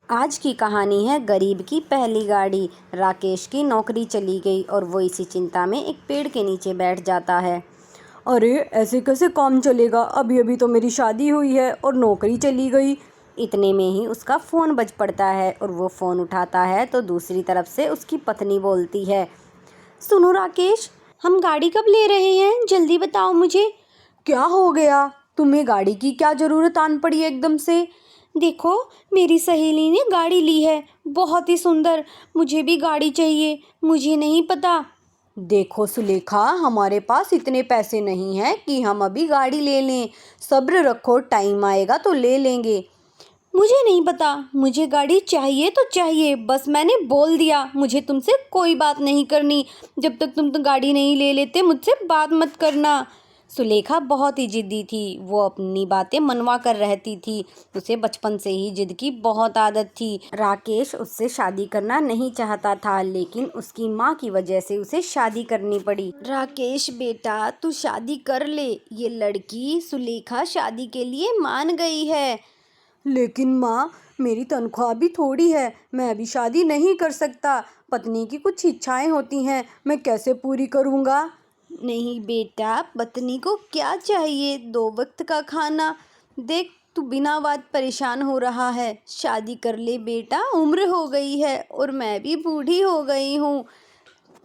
आज की कहानी है गरीब की पहली गाड़ी। राकेश की नौकरी चली गई और वो इसी चिंता में एक पेड़ के नीचे बैठ जाता है। अरे ऐसे कैसे काम चलेगा? अभी अभी तो मेरी शादी हुई है और नौकरी चली गई। इतने में ही उसका फ़ोन बज पड़ता है और वो फ़ोन उठाता है तो दूसरी तरफ से उसकी पत्नी बोलती है, सुनो राकेश, हम गाड़ी कब ले रहे हैं? जल्दी बताओ मुझे। क्या हो गया? तुम्हें गाड़ी की क्या ज़रूरत आन पड़ी एकदम से? देखो, मेरी सहेली ने गाड़ी ली है, बहुत ही सुंदर। मुझे भी गाड़ी चाहिए। मुझे नहीं पता। देखो सुलेखा, हमारे पास इतने पैसे नहीं हैं कि हम अभी गाड़ी ले लें। सब्र रखो, टाइम आएगा तो ले लेंगे। मुझे नहीं पता, मुझे गाड़ी चाहिए तो चाहिए। बस मैंने बोल दिया, मुझे तुमसे कोई बात नहीं करनी। जब तक तुम तो गाड़ी नहीं ले लेते मुझसे बात मत करना। सुलेखा बहुत ही जिद्दी थी। वो अपनी बातें मनवा कर रहती थी। उसे बचपन से ही जिद की बहुत आदत थी। राकेश उससे शादी करना नहीं चाहता था, लेकिन उसकी माँ की वजह से उसे शादी करनी पड़ी। राकेश बेटा, तू शादी कर ले। ये लड़की सुलेखा शादी के लिए मान गई है। लेकिन माँ, मेरी तनख्वाह भी थोड़ी है, मैं अभी शादी नहीं कर सकता। पत्नी की कुछ इच्छाएं होती हैं, मैं कैसे पूरी करूँगा? नहीं बेटा, पत्नी को क्या चाहिए? 2 वक्त का खाना। देख, तू बिना बात परेशान हो रहा है। शादी कर ले बेटा, उम्र हो गई है और मैं भी बूढ़ी हो गई हूँ।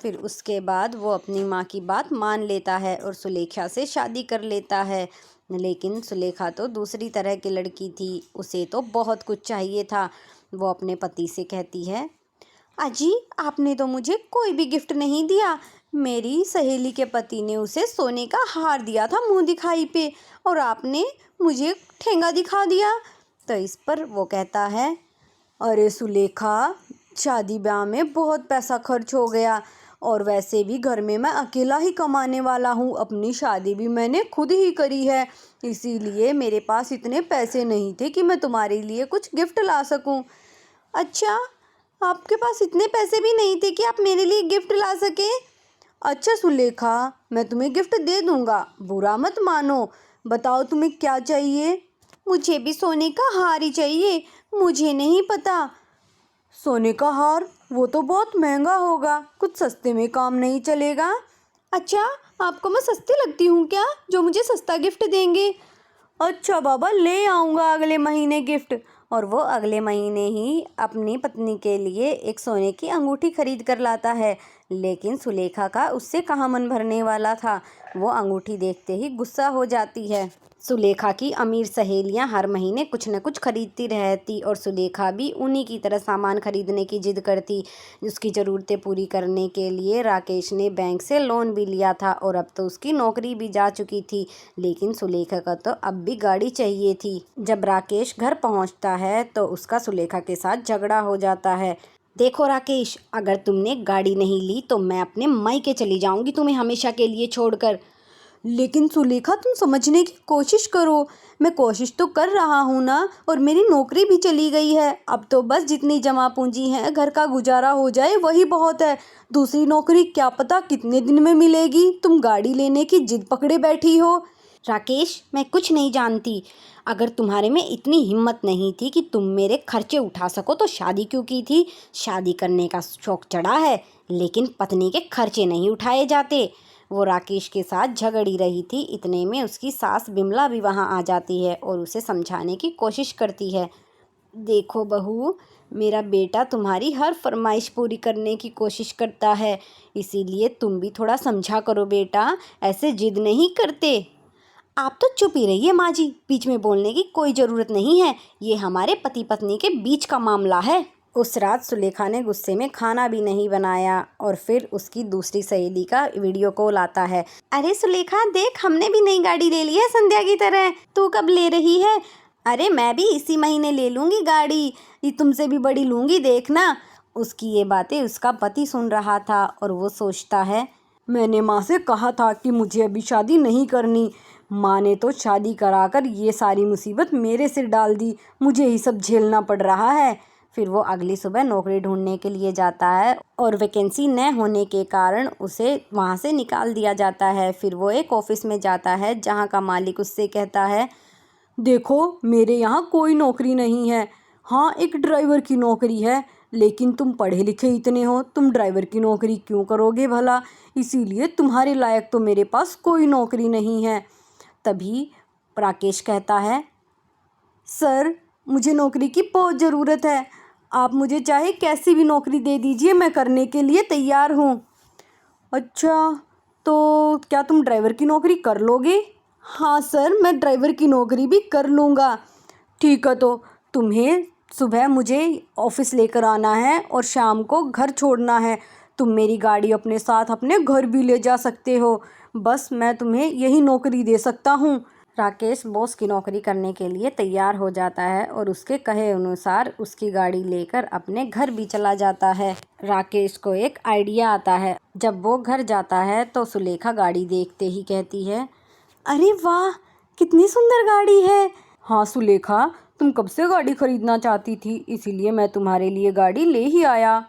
फिर उसके बाद वो अपनी माँ की बात मान लेता है और सुलेखा से शादी कर लेता है। लेकिन सुलेखा तो दूसरी तरह की लड़की थी। उसे तो बहुत कुछ चाहिए था। वो अपने पति से कहती है, अजी, आपने तो मुझे कोई भी गिफ्ट नहीं दिया। मेरी सहेली के पति ने उसे सोने का हार दिया था मुंह दिखाई पे, और आपने मुझे ठेंगा दिखा दिया। तो इस पर वो कहता है, अरे सुलेखा, शादी ब्याह में बहुत पैसा खर्च हो गया और वैसे भी घर में मैं अकेला ही कमाने वाला हूँ। अपनी शादी भी मैंने खुद ही करी है, इसीलिए मेरे पास इतने पैसे नहीं थे कि मैं तुम्हारे लिए कुछ गिफ्ट ला सकूँ। अच्छा, आपके पास इतने पैसे भी नहीं थे कि आप मेरे लिए गिफ्ट ला सके? अच्छा सुलेखा, मैं तुम्हें गिफ्ट दे दूँगा, बुरा मत मानो। बताओ तुम्हें क्या चाहिए? मुझे भी सोने का हार ही चाहिए। मुझे नहीं पता। सोने का हार? वो तो बहुत महंगा होगा, कुछ सस्ते में काम नहीं चलेगा? अच्छा, आपको मैं सस्ती लगती हूँ क्या, जो मुझे सस्ता गिफ्ट देंगे? अच्छा बाबा, ले आऊँगा अगले महीने गिफ्ट। और वो अगले महीने ही अपनी पत्नी के लिए एक सोने की अंगूठी खरीद कर लाता है। लेकिन सुलेखा का उससे कहाँ मन भरने वाला था। वो अंगूठी देखते ही गुस्सा हो जाती है। सुलेखा की अमीर सहेलियां हर महीने कुछ न कुछ खरीदती रहती और सुलेखा भी उन्हीं की तरह सामान खरीदने की जिद करती। उसकी ज़रूरतें पूरी करने के लिए राकेश ने बैंक से लोन भी लिया था और अब तो उसकी नौकरी भी जा चुकी थी। लेकिन सुलेखा को तो अब भी गाड़ी चाहिए थी। जब राकेश घर पहुंचता है तो उसका सुलेखा के साथ झगड़ा हो जाता है। देखो राकेश, अगर तुमने गाड़ी नहीं ली तो मैं अपने मायके चली जाऊंगी, तुम्हें हमेशा के लिए छोड़कर। लेकिन सुलेखा, तुम समझने की कोशिश करो। मैं कोशिश तो कर रहा हूँ ना, और मेरी नौकरी भी चली गई है। अब तो बस जितनी जमा पूंजी है, घर का गुजारा हो जाए वही बहुत है। दूसरी नौकरी क्या पता कितने दिन में मिलेगी। तुम गाड़ी लेने की जिद पकड़े बैठी हो। राकेश, मैं कुछ नहीं जानती। अगर तुम्हारे में इतनी हिम्मत नहीं थी कि तुम मेरे खर्चे उठा सको तो शादी क्यों की थी? शादी करने का शौक चढ़ा है, लेकिन पत्नी के खर्चे नहीं उठाए जाते। वो राकेश के साथ झगड़ी रही थी। इतने में उसकी सास बिमला भी वहाँ आ जाती है और उसे समझाने की कोशिश करती है। देखो बहू, मेरा बेटा तुम्हारी हर फरमाइश पूरी करने की कोशिश करता है, इसीलिए तुम भी थोड़ा समझा करो बेटा, ऐसे जिद नहीं करते। आप तो चुप ही रहिए माँ जी, बीच में बोलने की कोई ज़रूरत नहीं है। ये हमारे पति पत्नी के बीच का मामला है। उस रात सुलेखा ने गुस्से में खाना भी नहीं बनाया और फिर उसकी दूसरी सहेली का वीडियो कॉल आता है। अरे सुलेखा देख, हमने भी नई गाड़ी ले ली है संध्या की तरह। तू कब ले रही है? अरे मैं भी इसी महीने ले लूँगी गाड़ी, ये तुमसे भी बड़ी लूँगी, देखना। उसकी ये बातें उसका पति सुन रहा था और वो सोचता है, मैंने माँ से कहा था कि मुझे अभी शादी नहीं करनी। माँ ने तो शादी कराकर ये सारी मुसीबत मेरे सिर डाल दी। मुझे ही सब झेलना पड़ रहा है। फिर वो अगली सुबह नौकरी ढूंढने के लिए जाता है और वैकेंसी न होने के कारण उसे वहाँ से निकाल दिया जाता है। फिर वो एक ऑफिस में जाता है जहाँ का मालिक उससे कहता है, देखो, मेरे यहाँ कोई नौकरी नहीं है। हाँ, एक ड्राइवर की नौकरी है, लेकिन तुम पढ़े लिखे इतने हो, तुम ड्राइवर की नौकरी क्यों करोगे भला? इसीलिए तुम्हारे लायक तो मेरे पास कोई नौकरी नहीं है। तभी राकेश कहता है, सर मुझे नौकरी की बहुत ज़रूरत है, आप मुझे चाहे कैसी भी नौकरी दे दीजिए, मैं करने के लिए तैयार हूँ। अच्छा, तो क्या तुम ड्राइवर की नौकरी कर लोगे? हाँ सर, मैं ड्राइवर की नौकरी भी कर लूँगा। ठीक है, तो तुम्हें सुबह मुझे ऑफिस लेकर आना है और शाम को घर छोड़ना है। तुम मेरी गाड़ी अपने साथ अपने घर भी ले जा सकते हो। बस मैं तुम्हें यही नौकरी दे सकता हूँ। राकेश बॉस की नौकरी करने के लिए तैयार हो जाता है और उसके कहे अनुसार उसकी गाड़ी लेकर अपने घर भी चला जाता है। राकेश को एक आइडिया आता है। जब वो घर जाता है तो सुलेखा गाड़ी देखते ही कहती है, अरे वाह, कितनी सुंदर गाड़ी है। हाँ सुलेखा, तुम कब से गाड़ी खरीदना चाहती थी, इसीलिए मैं तुम्हारे लिए गाड़ी ले ही आया।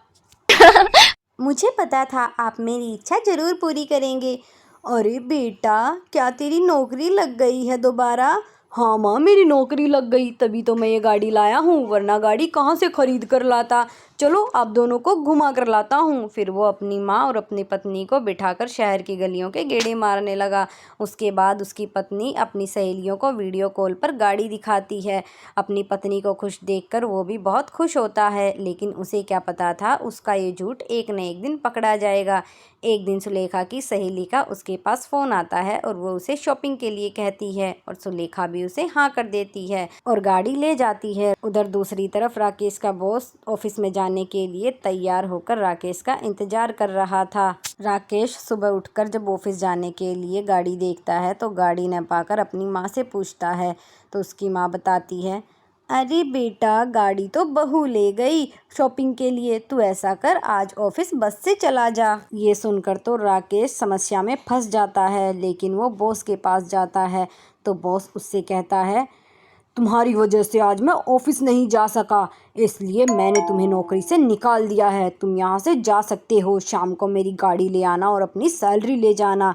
मुझे पता था आप मेरी इच्छा ज़रूर पूरी करेंगे। अरे बेटा, क्या तेरी नौकरी लग गई है दोबारा? हाँ माँ, मेरी नौकरी लग गई, तभी तो मैं ये गाड़ी लाया हूँ, वरना गाड़ी कहाँ से खरीद कर लाता। चलो आप दोनों को घुमा कर लाता हूँ। फिर वो अपनी माँ और अपनी पत्नी को बिठाकर शहर की गलियों के गेड़े मारने लगा। उसके बाद उसकी पत्नी अपनी सहेलियों को वीडियो कॉल पर गाड़ी दिखाती है। अपनी पत्नी को खुश देखकर वो भी बहुत खुश होता है, लेकिन उसे क्या पता था उसका ये झूठ एक न एक दिन पकड़ा जाएगा। एक दिन सुलेखा की सहेली का उसके पास फ़ोन आता है और वो उसे शॉपिंग के लिए कहती है और सुलेखा भी उसे हाँ कर देती है और गाड़ी ले जाती है। उधर दूसरी तरफ राकेश का बॉस ऑफिस में जाने के लिए तैयार होकर राकेश का इंतजार कर रहा था। राकेश सुबह उठकर जब ऑफिस जाने के लिए गाड़ी देखता है तो गाड़ी न पाकर अपनी माँ से पूछता है, तो उसकी माँ बताती है, अरे बेटा, गाड़ी तो बहू ले गई शॉपिंग के लिए, तू ऐसा कर आज ऑफिस बस से चला जा। ये सुनकर तो राकेश समस्या में फंस जाता है, लेकिन वो बॉस के पास जाता है तो बॉस उससे कहता है, तुम्हारी वजह से आज मैं ऑफिस नहीं जा सका, इसलिए मैंने तुम्हें नौकरी से निकाल दिया है। तुम यहाँ से जा सकते हो, शाम को मेरी गाड़ी ले आना और अपनी सैलरी ले जाना।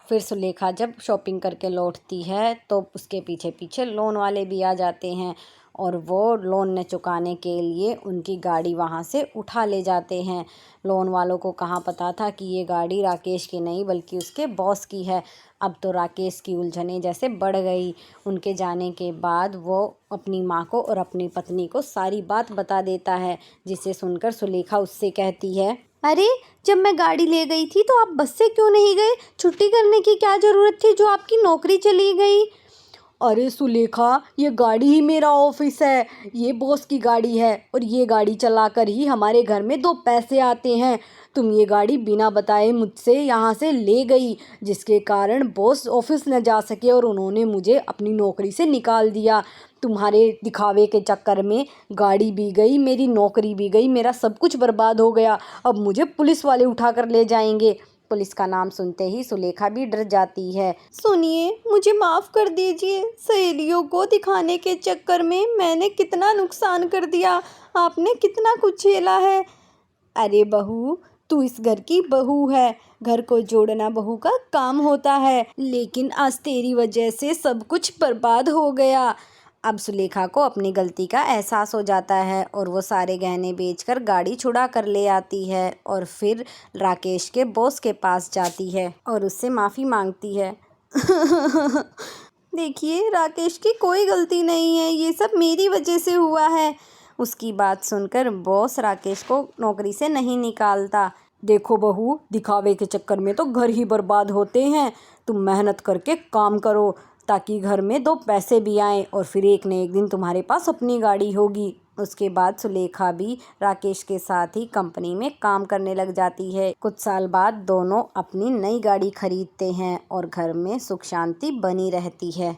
फिर सुलेखा जब शॉपिंग करके लौटती है तो उसके पीछे पीछे लोन वाले भी आ जाते हैं और वो लोन न चुकाने के लिए उनकी गाड़ी वहाँ से उठा ले जाते हैं। लोन वालों को कहाँ पता था कि ये गाड़ी राकेश की नहीं बल्कि उसके बॉस की है। अब तो राकेश की उलझनें जैसे बढ़ गई। उनके जाने के बाद वो अपनी माँ को और अपनी पत्नी को सारी बात बता देता है, जिसे सुनकर सुलेखा उससे कहती है, अरे, जब मैं गाड़ी ले गई थी तो आप बस से क्यों नहीं गए? छुट्टी करने की क्या ज़रूरत थी जो आपकी नौकरी चली गई? अरे सुलेखा, ये गाड़ी ही मेरा ऑफिस है, ये बॉस की गाड़ी है और ये गाड़ी चलाकर ही हमारे घर में 2 पैसे आते हैं। तुम ये गाड़ी बिना बताए मुझसे यहाँ से ले गई, जिसके कारण बॉस ऑफिस न जा सके और उन्होंने मुझे अपनी नौकरी से निकाल दिया। तुम्हारे दिखावे के चक्कर में गाड़ी भी गई, मेरी नौकरी भी गई, मेरा सब कुछ बर्बाद हो गया। अब मुझे पुलिस वाले उठा कर ले जाएंगे। पुलिस का नाम सुनते ही सुलेखा भी डर जाती है। सुनिए, मुझे माफ़ कर दीजिए। सहेलियों को दिखाने के चक्कर में मैंने कितना नुकसान कर दिया, आपने कितना कुछ झेला है। अरे बहू, तू इस घर की बहू है, घर को जोड़ना बहू का काम होता है, लेकिन आज तेरी वजह से सब कुछ बर्बाद हो गया। अब सुलेखा को अपनी गलती का एहसास हो जाता है और वो सारे गहने बेचकर गाड़ी छुड़ा कर ले आती है और फिर राकेश के बॉस के पास जाती है और उससे माफ़ी मांगती है। देखिए, राकेश की कोई गलती नहीं है, ये सब मेरी वजह से हुआ है। उसकी बात सुनकर बॉस राकेश को नौकरी से नहीं निकालता। देखो बहू, दिखावे के चक्कर में तो घर ही बर्बाद होते हैं। तुम मेहनत करके काम करो ताकि घर में 2 पैसे भी आएँ और फिर एक न एक दिन तुम्हारे पास अपनी गाड़ी होगी। उसके बाद सुलेखा भी राकेश के साथ ही कंपनी में काम करने लग जाती है। कुछ साल बाद दोनों अपनी नई गाड़ी खरीदते हैं और घर में सुख शांति बनी रहती है।